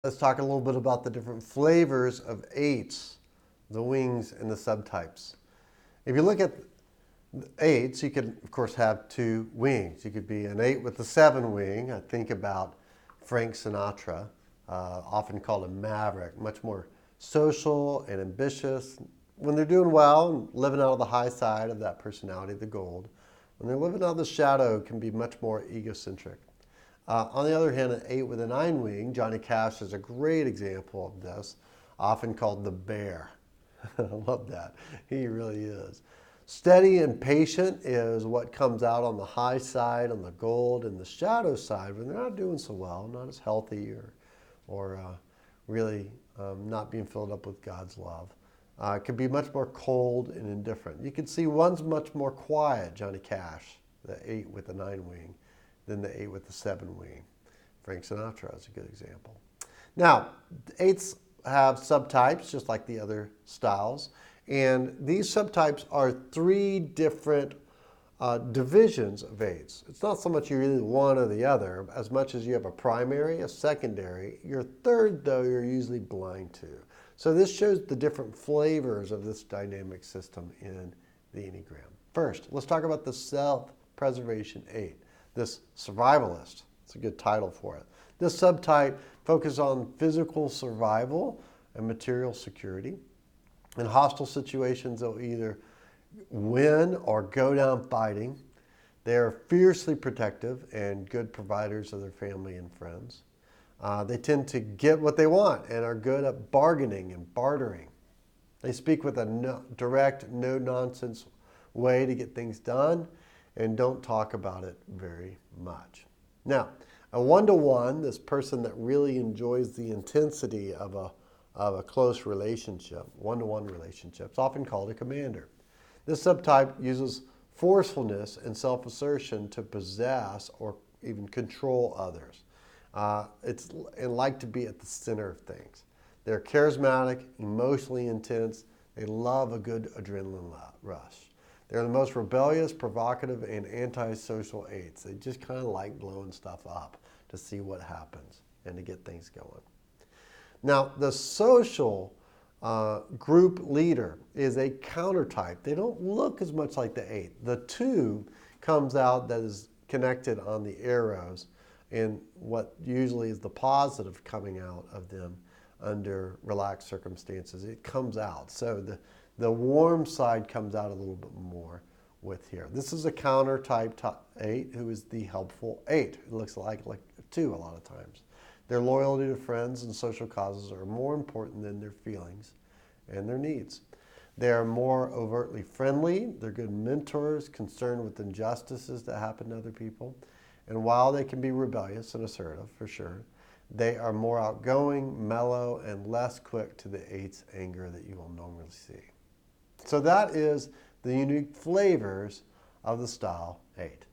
Let's talk a little bit about the different flavors of eights, the wings and the subtypes. If you look at eights, you could, of course, have two wings. You could be an 8 with a 7 wing. I think about Frank Sinatra, often called a maverick, much more social and ambitious. When they're doing well and living out of the high side of that personality, the gold, when they're living out of the shadow, it can be much more egocentric. On the other hand, an 8 with a 9 wing, Johnny Cash is a great example of this, often called the bear. I love that. He really is. Steady and patient is what comes out on the high side, on the gold, and the shadow side when they're not doing so well, not as healthy or really not being filled up with God's love. It can be much more cold and indifferent. You can see one's much more quiet, Johnny Cash, the 8 with the 9 wing, than the 8 with the 7 wing. Frank Sinatra is a good example. Now, 8s have subtypes, just like the other styles. And these subtypes are 3 different divisions of 8s. It's not so much you're either one or the other, as much as you have a primary, a secondary. Your third, though, you're usually blind to. So this shows the different flavors of this dynamic system in the Enneagram. First, let's talk about the self-preservation 8, this survivalist. It's a good title for it. This subtype focuses on physical survival and material security. In hostile situations, they'll either win or go down fighting. They are fiercely protective and good providers of their family and friends. They tend to get what they want and are good at bargaining and bartering. They speak with a direct, no-nonsense way to get things done and don't talk about it very much. Now, a one-to-one, this person that really enjoys the intensity of a close relationship, one-to-one relationships, often called a commander. This subtype uses forcefulness and self-assertion to possess or even control others. And like to be at the center of things. They're charismatic, emotionally intense. They love a good adrenaline rush. They're the most rebellious, provocative, and antisocial 8s. They just kind of like blowing stuff up to see what happens and to get things going. Now, the social group leader is a countertype. They don't look as much like the 8. The 2 comes out that is connected on the arrows and what usually is the positive coming out of them under relaxed circumstances. It comes out. So the warm side comes out a little bit more with here. This is a counter-type 8 who is the helpful 8. It looks like 2 a lot of times. Their loyalty to friends and social causes are more important than their feelings and their needs. They are more overtly friendly. They're good mentors, concerned with injustices that happen to other people. And while they can be rebellious and assertive, for sure, they are more outgoing, mellow, and less quick to the 8's anger that you will normally see. So that is the unique flavors of the style 8.